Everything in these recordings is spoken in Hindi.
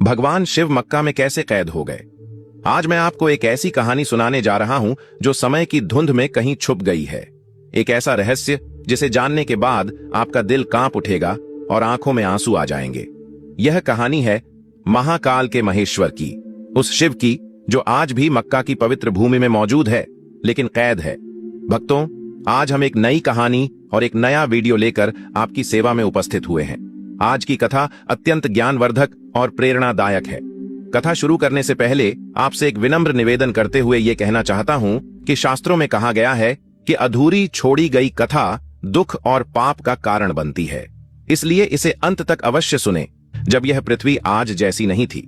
भगवान शिव मक्का में कैसे कैद हो गए। आज मैं आपको एक ऐसी कहानी सुनाने जा रहा हूं जो समय की धुंध में कहीं छुप गई है। एक ऐसा रहस्य जिसे जानने के बाद आपका दिल कांप उठेगा और आंखों में आंसू आ जाएंगे। यह कहानी है महाकाल के महेश्वर की, उस शिव की जो आज भी मक्का की पवित्र भूमि में मौजूद है लेकिन कैद है। भक्तों, आज हम एक नई कहानी और एक नया वीडियो लेकर आपकी सेवा में उपस्थित हुए हैं। आज की कथा अत्यंत ज्ञानवर्धक और प्रेरणादायक है। कथा शुरू करने से पहले आपसे एक विनम्र निवेदन करते हुए यह कहना चाहता हूं कि शास्त्रों में कहा गया है कि अधूरी छोड़ी गई कथा दुख और पाप का कारण बनती है, इसलिए इसे अंत तक अवश्य सुने। जब यह पृथ्वी आज जैसी नहीं थी,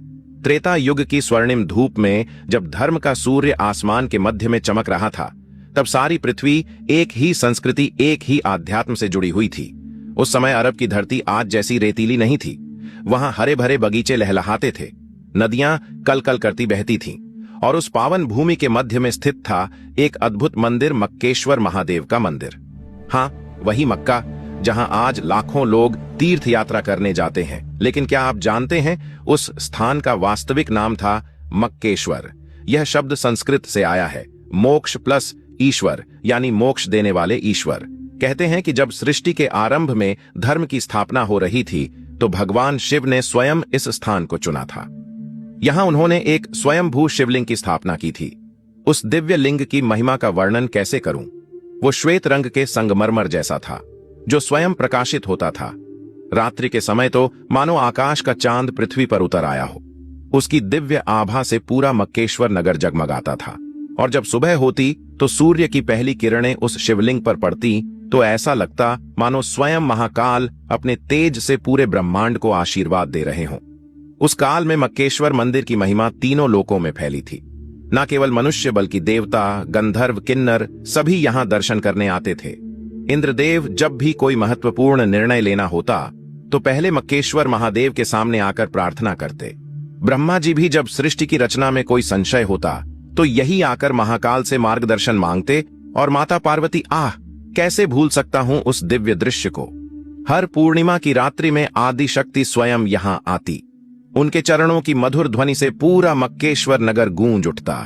त्रेता युग की स्वर्णिम धूप में जब धर्म का सूर्य आसमान के मध्य में चमक रहा था, तब सारी पृथ्वी एक ही संस्कृति, एक ही आध्यात्म से जुड़ी हुई थी। उस समय अरब की धरती आज जैसी रेतीली नहीं थी। वहां हरे भरे बगीचे लहलहाते थे, नदियां कल कल करती बहती थीं, और उस पावन भूमि के मध्य में स्थित था एक अद्भुत मंदिर, मक्केश्वर महादेव का मंदिर। हाँ, वही मक्का जहां आज लाखों लोग तीर्थ यात्रा करने जाते हैं। लेकिन क्या आप जानते हैं उस स्थान का वास्तविक नाम था मक्केश्वर। यह शब्द संस्कृत से आया है, मोक्ष प्लस ईश्वर, यानी मोक्ष देने वाले ईश्वर। कहते हैं कि जब सृष्टि के आरंभ में धर्म की स्थापना हो रही थी तो भगवान शिव ने स्वयं इस स्थान को चुना था। यहां उन्होंने एक स्वयंभू शिवलिंग की स्थापना की थी। उस दिव्य लिंग की महिमा का वर्णन कैसे करूं। वो श्वेत रंग के संगमरमर जैसा था जो स्वयं प्रकाशित होता था। रात्रि के समय तो मानो आकाश का चांद पृथ्वी पर उतर आया हो। उसकी दिव्य आभा से पूरा मक्केश्वर नगर जगमगाता था, और जब सुबह होती तो सूर्य की पहली किरणें उस शिवलिंग पर पड़ती तो ऐसा लगता मानो स्वयं महाकाल अपने तेज से पूरे ब्रह्मांड को आशीर्वाद दे रहे हों। उस काल में मक्केश्वर मंदिर की महिमा तीनों लोकों में फैली थी। न केवल मनुष्य बल्कि देवता, गंधर्व, किन्नर सभी यहां दर्शन करने आते थे। इंद्रदेव जब भी कोई महत्वपूर्ण निर्णय लेना होता तो पहले मक्केश्वर महादेव के सामने आकर प्रार्थना करते। ब्रह्मा जी भी जब सृष्टि की रचना में कोई संशय होता तो यही आकर महाकाल से मार्गदर्शन मांगते, और माता पार्वती, कैसे भूल सकता हूं उस दिव्य दृश्य को। हर पूर्णिमा की रात्रि में आदि शक्ति स्वयं यहां आती। उनके चरणों की मधुर ध्वनि से पूरा मक्केश्वर नगर गूंज उठता।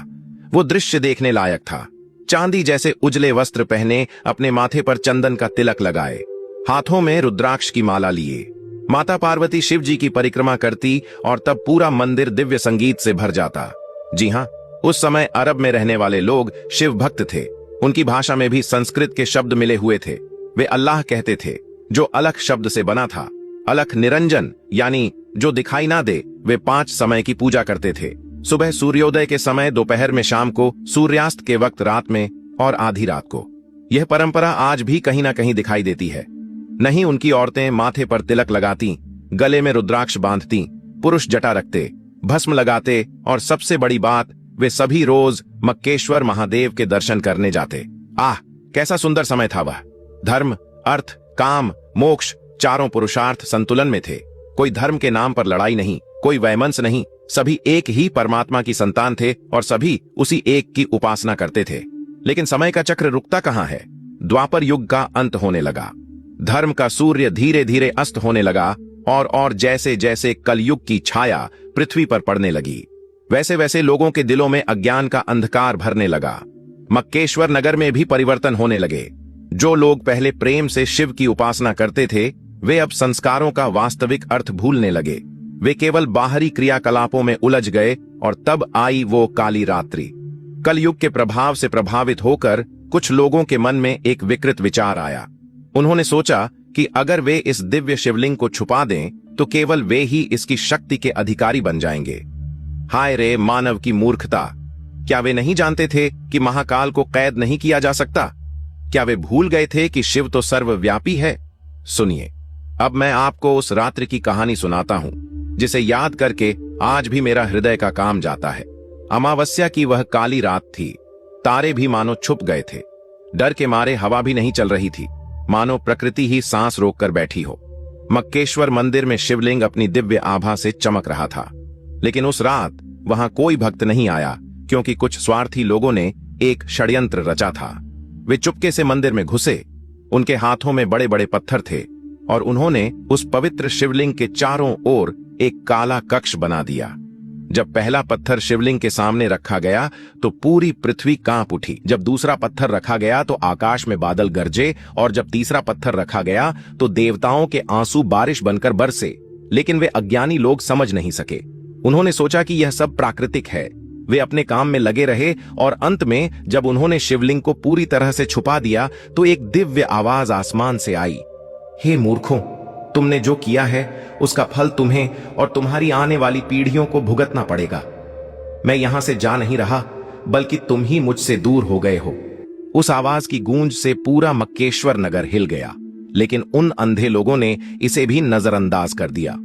वो दृश्य देखने लायक था। चांदी जैसे उजले वस्त्र पहने, अपने माथे पर चंदन का तिलक लगाए, हाथों में रुद्राक्ष की माला लिए, माता पार्वती शिव जी की परिक्रमा करती, और तब पूरा मंदिर दिव्य संगीत से भर जाता। जी हां, उस समय अरब में रहने वाले लोग शिव भक्त थे। उनकी भाषा में भी संस्कृत के शब्द मिले हुए थे। वे अल्लाह कहते थे, जो अलख शब्द से बना था। अलख निरंजन, यानी जो दिखाई ना दे। वे 5 समय की पूजा करते थे, सुबह सूर्योदय के समय, दोपहर में शाम को, सूर्यास्त के वक्त रात में, और आधी रात को। यह परंपरा आज भी कहीं ना कहीं दिखाई देती है। नहीं, उनकी औरतें माथे पर तिलक लगाती, गले में रुद्राक्ष बांधती, पुरुष जटा रखते, भस्म लगाते, और सबसे बड़ी बात, वे सभी रोज मक्केश्वर महादेव के दर्शन करने जाते। कैसा सुंदर समय था वह। धर्म, अर्थ, काम, मोक्ष, चारों पुरुषार्थ संतुलन में थे। कोई धर्म के नाम पर लड़ाई नहीं, कोई वैमनस्य नहीं। सभी एक ही परमात्मा की संतान थे और सभी उसी एक की उपासना करते थे। लेकिन समय का चक्र रुकता कहां है। द्वापर युग का अंत होने लगा। धर्म का सूर्य धीरे धीरे अस्त होने लगा, और जैसे जैसे कलयुग की छाया पृथ्वी पर पड़ने लगी, वैसे वैसे लोगों के दिलों में अज्ञान का अंधकार भरने लगा। मक्केश्वर नगर में भी परिवर्तन होने लगे। जो लोग पहले प्रेम से शिव की उपासना करते थे, वे अब संस्कारों का वास्तविक अर्थ भूलने लगे। वे केवल बाहरी क्रियाकलापों में उलझ गए, और तब आई वो काली रात्रि। कलयुग के प्रभाव से प्रभावित होकर कुछ लोगों के मन में एक विकृत विचार आया। उन्होंने सोचा कि अगर वे इस दिव्य शिवलिंग को छुपा दें तो केवल वे ही इसकी शक्ति के अधिकारी बन जाएंगे। हाय रे मानव की मूर्खता! क्या वे नहीं जानते थे कि महाकाल को कैद नहीं किया जा सकता? क्या वे भूल गए थे कि शिव तो सर्वव्यापी है? सुनिए, अब मैं आपको उस रात्रि की कहानी सुनाता हूं जिसे याद करके आज भी मेरा हृदय का काम जाता है। अमावस्या की वह काली रात थी। तारे भी मानो छुप गए थे। डर के मारे हवा भी नहीं चल रही थी, मानो प्रकृति ही सांस रोककर बैठी हो। मक्केश्वर मंदिर में शिवलिंग अपनी दिव्य आभा से चमक रहा था। लेकिन उस रात वहां कोई भक्त नहीं आया, क्योंकि कुछ स्वार्थी लोगों ने एक षड्यंत्र रचा था। वे चुपके से मंदिर में घुसे। उनके हाथों में बड़े बड़े पत्थर थे और उन्होंने उस पवित्र शिवलिंग के चारों ओर एक काला कक्ष बना दिया। जब पहला पत्थर शिवलिंग के सामने रखा गया तो पूरी पृथ्वी कांप उठी। जब दूसरा पत्थर रखा गया तो आकाश में बादल गरजे, और जब तीसरा पत्थर रखा गया तो देवताओं के आंसू बारिश बनकर बरसे। लेकिन वे अज्ञानी लोग समझ नहीं सके। उन्होंने सोचा कि यह सब प्राकृतिक है। वे अपने काम में लगे रहे, और अंत में जब उन्होंने शिवलिंग को पूरी तरह से छुपा दिया तो एक दिव्य आवाज आसमान से आई, हे मूर्खों, तुमने जो किया है उसका फल तुम्हें और तुम्हारी आने वाली पीढ़ियों को भुगतना पड़ेगा। मैं यहां से जा नहीं रहा, बल्कि तुम ही मुझसे दूर हो गए हो। उस आवाज की गूंज से पूरा मक्केश्वर नगर हिल गया, लेकिन उन अंधे लोगों ने इसे भी नजरअंदाज कर दिया।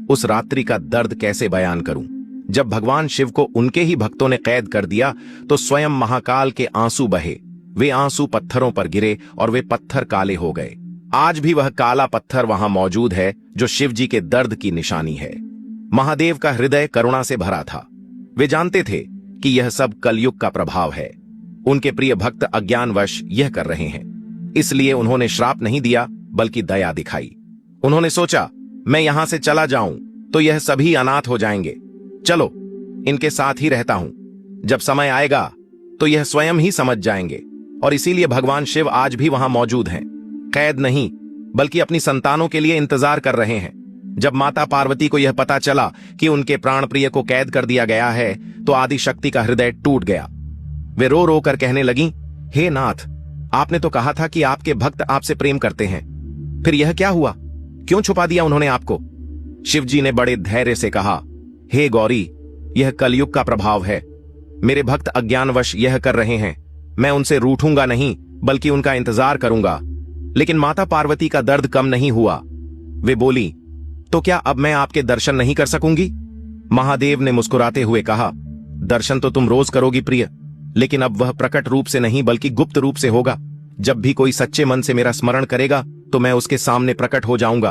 उस रात्रि का दर्द कैसे बयान करूं। जब भगवान शिव को उनके ही भक्तों ने कैद कर दिया तो स्वयं महाकाल के आंसू बहे। वे आंसू पत्थरों पर गिरे और वे पत्थर काले हो गए। आज भी वह काला पत्थर वहां मौजूद है जो शिव जी के दर्द की निशानी है। महादेव का हृदय करुणा से भरा था। वे जानते थे कि यह सब कलयुग का प्रभाव है। उनके प्रिय भक्त अज्ञानवश यह कर रहे हैं, इसलिए उन्होंने श्राप नहीं दिया बल्कि दया दिखाई। उन्होंने सोचा, मैं यहां से चला जाऊं तो यह सभी अनाथ हो जाएंगे। चलो, इनके साथ ही रहता हूं। जब समय आएगा तो यह स्वयं ही समझ जाएंगे। और इसीलिए भगवान शिव आज भी वहां मौजूद हैं। कैद नहीं, बल्कि अपनी संतानों के लिए इंतजार कर रहे हैं। जब माता पार्वती को यह पता चला कि उनके प्राण प्रिय को कैद कर दिया गया है तो आदि शक्ति का हृदय टूट गया। वे रो रो कर कहने लगी, हे नाथ, आपने तो कहा था कि आपके भक्त आपसे प्रेम करते हैं, फिर यह क्या हुआ? क्यों छुपा दिया उन्होंने आपको? शिवजी ने बड़े धैर्य से कहा, हे गौरी, यह कलयुग का प्रभाव है। मेरे भक्त अज्ञानवश यह कर रहे हैं। मैं उनसे रूठूंगा नहीं, बल्कि उनका इंतजार करूंगा। लेकिन माता पार्वती का दर्द कम नहीं हुआ। वे बोली, तो क्या अब मैं आपके दर्शन नहीं कर सकूंगी? महादेव ने मुस्कुराते हुए कहा, दर्शन तो तुम रोज करोगी प्रिय, लेकिन अब वह प्रकट रूप से नहीं बल्कि गुप्त रूप से होगा। जब भी कोई सच्चे मन से मेरा स्मरण करेगा तो मैं उसके सामने प्रकट हो जाऊंगा।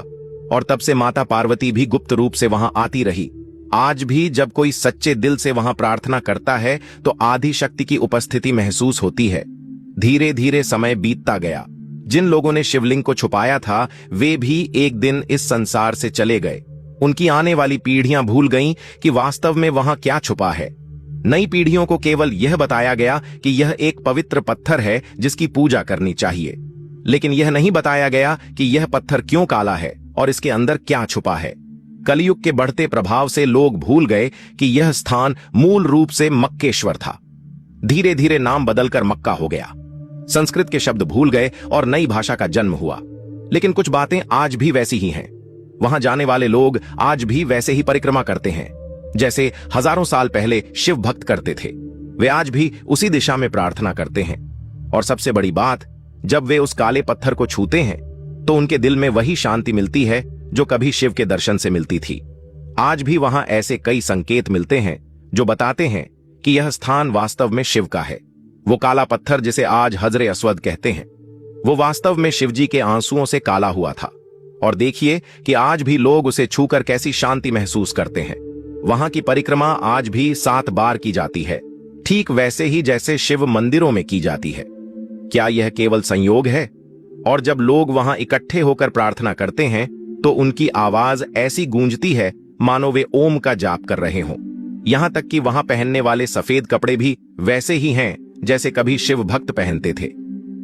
और तब से माता पार्वती भी गुप्त रूप से वहां आती रही। आज भी जब कोई सच्चे दिल से वहां प्रार्थना करता है तो आदि शक्ति की उपस्थिति महसूस होती है। धीरे धीरे समय बीतता गया। जिन लोगों ने शिवलिंग को छुपाया था वे भी एक दिन इस संसार से चले गए। उनकी आने वाली पीढ़ियां भूल गईं कि वास्तव में वहां क्या छुपा है। नई पीढ़ियों को केवल यह बताया गया कि यह एक पवित्र पत्थर है जिसकी पूजा करनी चाहिए, लेकिन यह नहीं बताया गया कि यह पत्थर क्यों काला है और इसके अंदर क्या छुपा है। कलयुग के बढ़ते प्रभाव से लोग भूल गए कि यह स्थान मूल रूप से मक्केश्वर था। धीरे धीरे नाम बदलकर मक्का हो गया। संस्कृत के शब्द भूल गए और नई भाषा का जन्म हुआ। लेकिन कुछ बातें आज भी वैसी ही हैं। वहां जाने वाले लोग आज भी वैसे ही परिक्रमा करते हैं जैसे हजारों साल पहले शिव भक्त करते थे। वे आज भी उसी दिशा में प्रार्थना करते हैं। और सबसे बड़ी बात, जब वे उस काले पत्थर को छूते हैं तो उनके दिल में वही शांति मिलती है जो कभी शिव के दर्शन से मिलती थी। आज भी वहां ऐसे कई संकेत मिलते हैं जो बताते हैं कि यह स्थान वास्तव में शिव का है। वो काला पत्थर जिसे आज हजरे अस्वद कहते हैं, वो वास्तव में शिवजी के आंसुओं से काला हुआ था। और देखिए कि आज भी लोग उसे छूकर कैसी शांति महसूस करते हैं। वहां की परिक्रमा आज भी 7 बार की जाती है, ठीक वैसे ही जैसे शिव मंदिरों में की जाती है। क्या यह केवल संयोग है? और जब लोग वहां इकट्ठे होकर प्रार्थना करते हैं तो उनकी आवाज ऐसी गूंजती है मानो वे ओम का जाप कर रहे हों। यहां तक कि वहां पहनने वाले सफेद कपड़े भी वैसे ही हैं जैसे कभी शिव भक्त पहनते थे।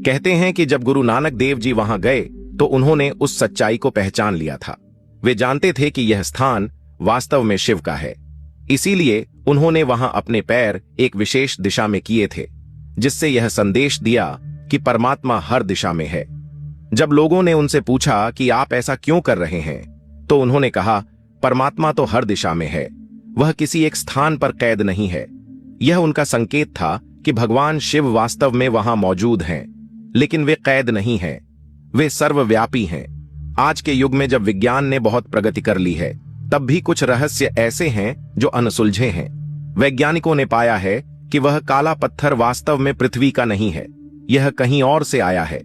कहते हैं कि जब गुरु नानक देव जी वहां गए तो उन्होंने उस सच्चाई को पहचान लिया था। वे जानते थे कि यह स्थान वास्तव में शिव का है, इसीलिए उन्होंने वहां अपने पैर एक विशेष दिशा में किए थे, जिससे यह संदेश दिया कि परमात्मा हर दिशा में है। जब लोगों ने उनसे पूछा कि आप ऐसा क्यों कर रहे हैं, तो उन्होंने कहा, परमात्मा तो हर दिशा में है, वह किसी एक स्थान पर कैद नहीं है। यह उनका संकेत था कि भगवान शिव वास्तव में वहां मौजूद हैं, लेकिन वे कैद नहीं हैं, वे सर्वव्यापी हैं। आज के युग में जब विज्ञान ने बहुत प्रगति कर ली है, तब भी कुछ रहस्य ऐसे हैं जो अनसुलझे हैं। वैज्ञानिकों ने पाया है कि वह काला पत्थर वास्तव में पृथ्वी का नहीं है, यह कहीं और से आया है।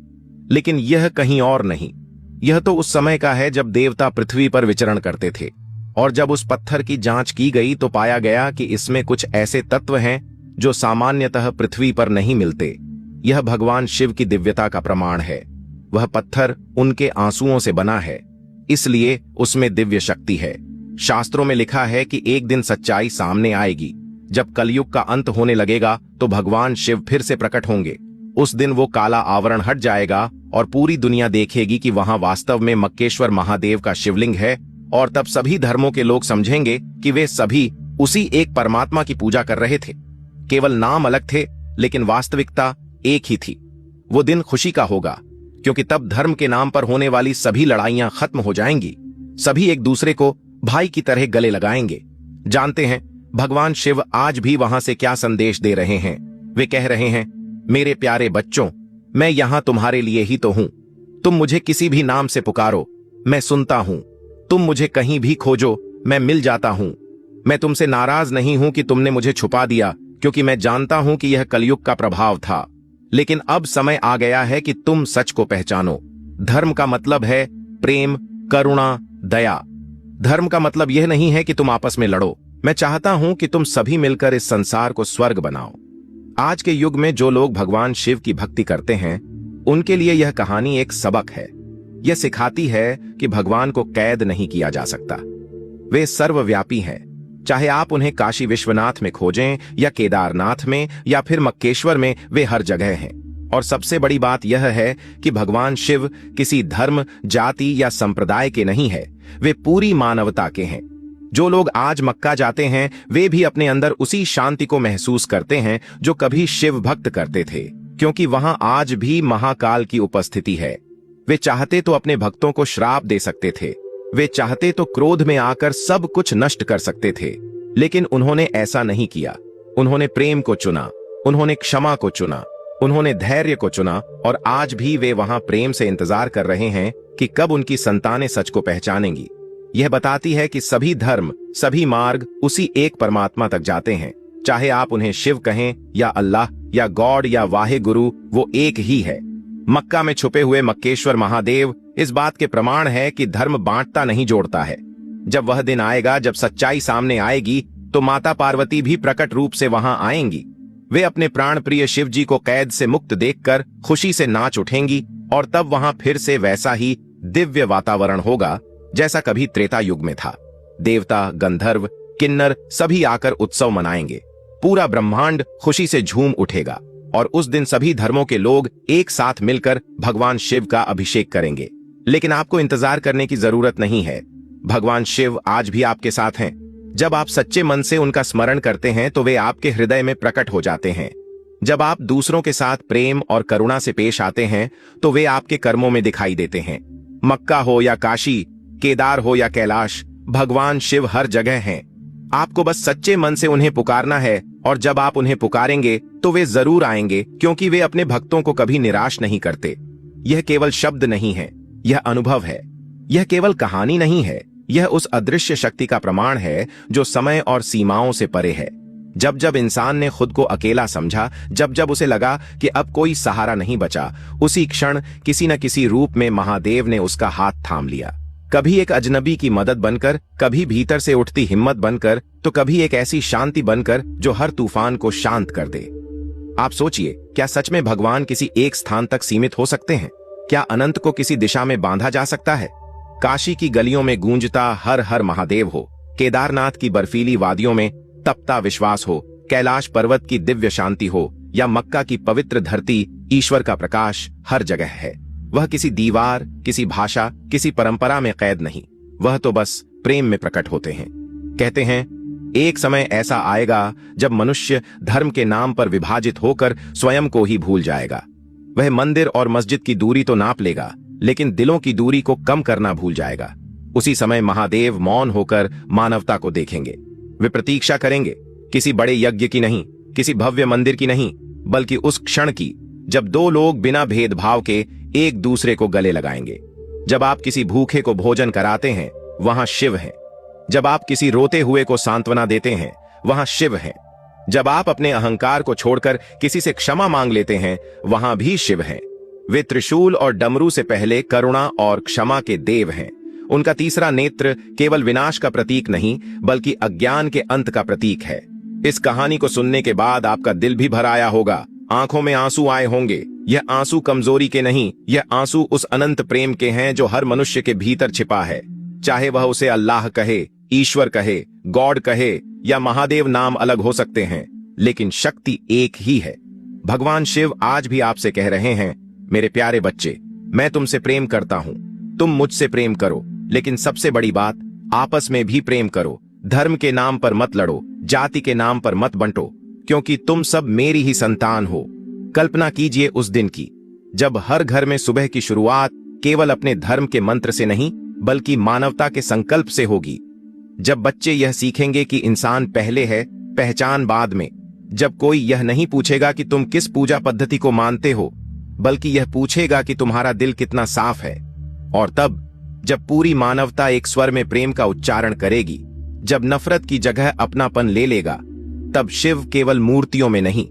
लेकिन यह कहीं और नहीं, यह तो उस समय का है जब देवता पृथ्वी पर विचरण करते थे। और जब उस पत्थर की जांच की गई तो पाया गया कि इसमें कुछ ऐसे तत्व हैं जो सामान्यतः पृथ्वी पर नहीं मिलते। यह भगवान शिव की दिव्यता का प्रमाण है। वह पत्थर उनके आंसुओं से बना है, इसलिए उसमें दिव्य शक्ति है। शास्त्रों में लिखा है कि एक दिन सच्चाई सामने आएगी। जब कलयुग का अंत होने लगेगा तो भगवान शिव फिर से प्रकट होंगे। उस दिन वो काला आवरण हट जाएगा और पूरी दुनिया देखेगी कि वहां वास्तव में मक्केश्वर महादेव का शिवलिंग है। और तब सभी धर्मों के लोग समझेंगे कि वे सभी उसी एक परमात्मा की पूजा कर रहे थे। केवल नाम अलग थे, लेकिन वास्तविकता एक ही थी। वो दिन खुशी का होगा, क्योंकि तब धर्म के नाम पर होने वाली सभी लड़ाइयां खत्म हो जाएंगी। सभी एक दूसरे को भाई की तरह गले लगाएंगे। जानते हैं भगवान शिव आज भी वहां से क्या संदेश दे रहे हैं? वे कह रहे हैं, मेरे प्यारे बच्चों, मैं यहां तुम्हारे लिए ही तो हूं। तुम मुझे किसी भी नाम से पुकारो, मैं सुनता हूं। तुम मुझे कहीं भी खोजो, मैं मिल जाता हूं। मैं तुमसे नाराज नहीं हूं कि तुमने मुझे छुपा दिया, क्योंकि मैं जानता हूं कि यह कलयुग का प्रभाव था। लेकिन अब समय आ गया है कि तुम सच को पहचानो। धर्म का मतलब है प्रेम, करुणा, दया। धर्म का मतलब यह नहीं है कि तुम आपस में लड़ो। मैं चाहता हूं कि तुम सभी मिलकर इस संसार को स्वर्ग बनाओ। आज के युग में जो लोग भगवान शिव की भक्ति करते हैं, उनके लिए यह कहानी एक सबक है। यह सिखाती है कि भगवान को कैद नहीं किया जा सकता। वे सर्वव्यापी हैं। चाहे आप उन्हें काशी विश्वनाथ में खोजें या केदारनाथ में या फिर मक्केश्वर में, वे हर जगह हैं। और सबसे बड़ी बात यह है कि भगवान शिव किसी धर्म, जाति या संप्रदाय के नहीं है। वे पूरी मानवता के हैं। जो लोग आज मक्का जाते हैं, वे भी अपने अंदर उसी शांति को महसूस करते हैं जो कभी शिव भक्त करते थे, क्योंकि वहां आज भी महाकाल की उपस्थिति है। वे चाहते तो अपने भक्तों को श्राप दे सकते थे। वे चाहते तो क्रोध में आकर सब कुछ नष्ट कर सकते थे, लेकिन उन्होंने ऐसा नहीं किया। उन्होंने प्रेम को चुना, उन्होंने क्षमा को चुना, उन्होंने धैर्य को चुना। और आज भी वे वहां प्रेम से इंतजार कर रहे हैं कि कब उनकी संतानें सच को पहचानेंगी। यह बताती है कि सभी धर्म, सभी मार्ग उसी एक परमात्मा तक जाते हैं। चाहे आप उन्हें शिव कहें या अल्लाह या गॉड या वाहे गुरु, वो एक ही है। मक्का में छुपे हुए मक्केश्वर महादेव इस बात के प्रमाण है कि धर्म बांटता नहीं, जोड़ता है। जब वह दिन आएगा जब सच्चाई सामने आएगी, तो माता पार्वती भी प्रकट रूप से वहां आएंगी। वे अपने प्राण प्रिय शिव जी को कैद से मुक्त देखकर खुशी से नाच उठेंगी। और तब वहां फिर से वैसा ही दिव्य वातावरण होगा जैसा कभी त्रेता युग में था। देवता, गंधर्व, किन्नर सभी आकर उत्सव मनाएंगे। पूरा ब्रह्मांड खुशी से झूम उठेगा और उस दिन सभी धर्मों के लोग एक साथ मिलकर भगवान शिव का अभिषेक करेंगे। लेकिन आपको इंतजार करने की जरूरत नहीं है। भगवान शिव आज भी आपके साथ हैं। जब आप सच्चे मन से उनका स्मरण करते हैं तो वे आपके हृदय में प्रकट हो जाते हैं। जब आप दूसरों के साथ प्रेम और करुणा से पेश आते हैं तो वे आपके कर्मों में दिखाई देते हैं। मक्का हो या काशी, केदार हो या कैलाश, भगवान शिव हर जगह हैं। आपको बस सच्चे मन से उन्हें पुकारना है, और जब आप उन्हें पुकारेंगे तो वे जरूर आएंगे, क्योंकि वे अपने भक्तों को कभी निराश नहीं करते। यह केवल शब्द नहीं है, यह अनुभव है। यह केवल कहानी नहीं है, यह उस अदृश्य शक्ति का प्रमाण है जो समय और सीमाओं से परे है। जब जब इंसान ने खुद को अकेला समझा, जब जब उसे लगा कि अब कोई सहारा नहीं बचा, उसी क्षण किसी न किसी रूप में महादेव ने उसका हाथ थाम लिया। कभी एक अजनबी की मदद बनकर, कभी भीतर से उठती हिम्मत बनकर, तो कभी एक ऐसी शांति बनकर जो हर तूफान को शांत कर दे। आप सोचिए, क्या सच में भगवान किसी एक स्थान तक सीमित हो सकते हैं? क्या अनंत को किसी दिशा में बांधा जा सकता है? काशी की गलियों में गूंजता हर हर महादेव हो, केदारनाथ की बर्फीली वादियों में तपता विश्वास हो, कैलाश पर्वत की दिव्य शांति हो, या मक्का की पवित्र धरती, ईश्वर का प्रकाश हर जगह है। वह किसी दीवार, किसी भाषा, किसी परंपरा में कैद नहीं। वह तो बस प्रेम में प्रकट होते हैं। कहते हैं, एक समय ऐसा आएगा जब मनुष्य धर्म के नाम पर विभाजित होकर स्वयं को ही भूल जाएगा। वह मंदिर और मस्जिद की दूरी तो नाप लेगा, लेकिन दिलों की दूरी को कम करना भूल जाएगा। उसी समय महादेव मौन होकर मानवता को देखेंगे। वे प्रतीक्षा करेंगे, किसी बड़े यज्ञ की नहीं, किसी भव्य मंदिर की नहीं, बल्कि उस क्षण की जब दो लोग बिना भेदभाव के एक दूसरे को गले लगाएंगे। जब आप किसी भूखे को भोजन कराते हैं, वहां शिव हैं। जब आप किसी रोते हुए को सांत्वना देते हैं, वहां शिव हैं। जब आप अपने अहंकार को छोड़कर किसी से क्षमा मांग लेते हैं, वहां भी शिव हैं। वे त्रिशूल और डमरू से पहले करुणा और क्षमा के देव हैं। उनका तीसरा नेत्र केवल विनाश का प्रतीक नहीं, बल्कि अज्ञान के अंत का प्रतीक है। इस कहानी को सुनने के बाद आपका दिल भी भर आया होगा, आंखों में आंसू आए होंगे। यह आंसू कमजोरी के नहीं, यह आंसू उस अनंत प्रेम के हैं जो हर मनुष्य के भीतर छिपा है। चाहे वह उसे अल्लाह कहे ईश्वर कहे, गॉड कहे या महादेव नाम अलग हो सकते हैं, लेकिन शक्ति एक ही है। भगवान शिव आज भी आपसे कह रहे हैं, मेरे प्यारे बच्चे, मैं तुमसे प्रेम करता हूं, तुम मुझसे प्रेम करो, लेकिन सबसे बड़ी बात, आपस में भी प्रेम करो। धर्म के नाम पर मत लड़ो, जाति के नाम पर मत बंटो, क्योंकि तुम सब मेरी ही संतान हो। कल्पना कीजिए उस दिन की, जब हर घर में सुबह की शुरुआत केवल अपने धर्म के मंत्र से नहीं, बल्कि मानवता के संकल्प से होगी। जब बच्चे यह सीखेंगे कि इंसान पहले है, पहचान बाद में। जब कोई यह नहीं पूछेगा कि तुम किस पूजा पद्धति को मानते हो, बल्कि यह पूछेगा कि तुम्हारा दिल कितना साफ है। और तब जब पूरी मानवता एक स्वर में प्रेम का उच्चारण करेगी, जब नफरत की जगह अपनापन ले लेगा, तब शिव केवल मूर्तियों में नहीं,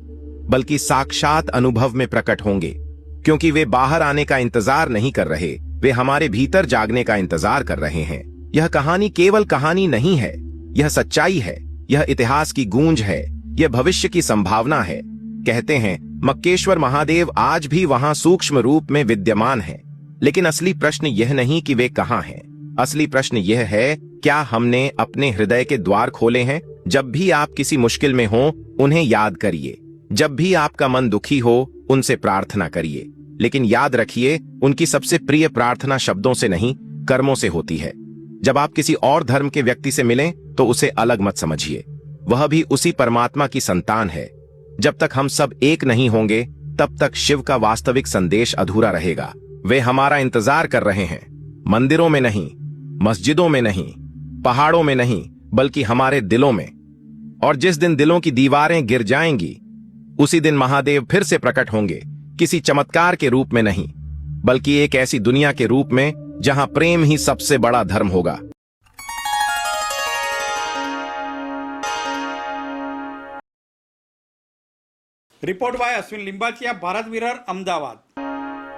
बल्कि साक्षात अनुभव में प्रकट होंगे। क्योंकि वे बाहर आने का इंतजार नहीं कर रहे, वे हमारे भीतर जागने का इंतजार कर रहे हैं। यह कहानी केवल कहानी नहीं है, यह सच्चाई है, यह इतिहास की गूंज है, यह भविष्य की संभावना है। कहते हैं मक्केश्वर महादेव आज भी वहां सूक्ष्म रूप में विद्यमान है। लेकिन असली प्रश्न यह नहीं कि वे कहां हैं। असली प्रश्न यह है, क्या हमने अपने हृदय के द्वार खोले हैं? जब भी आप किसी मुश्किल में हो, उन्हें याद करिए। जब भी आपका मन दुखी हो, उनसे प्रार्थना करिए। लेकिन याद रखिए, उनकी सबसे प्रिय प्रार्थना शब्दों से नहीं, कर्मों से होती है। जब आप किसी और धर्म के व्यक्ति से मिलें, तो उसे अलग मत समझिए, वह भी उसी परमात्मा की संतान है। जब तक हम सब एक नहीं होंगे, तब तक शिव का वास्तविक संदेश अधूरा रहेगा। वे हमारा इंतजार कर रहे हैं, मंदिरों में नहीं, मस्जिदों में नहीं, पहाड़ों में नहीं, बल्कि हमारे दिलों में। और जिस दिन दिलों की दीवारें गिर जाएंगी, उसी दिन महादेव फिर से प्रकट होंगे, किसी चमत्कार के रूप में नहीं, बल्कि एक ऐसी दुनिया के रूप में जहां प्रेम ही सबसे बड़ा धर्म होगा। रिपोर्ट बाय अश्विन लिंबाचिया, भारत विरर, अहमदाबाद।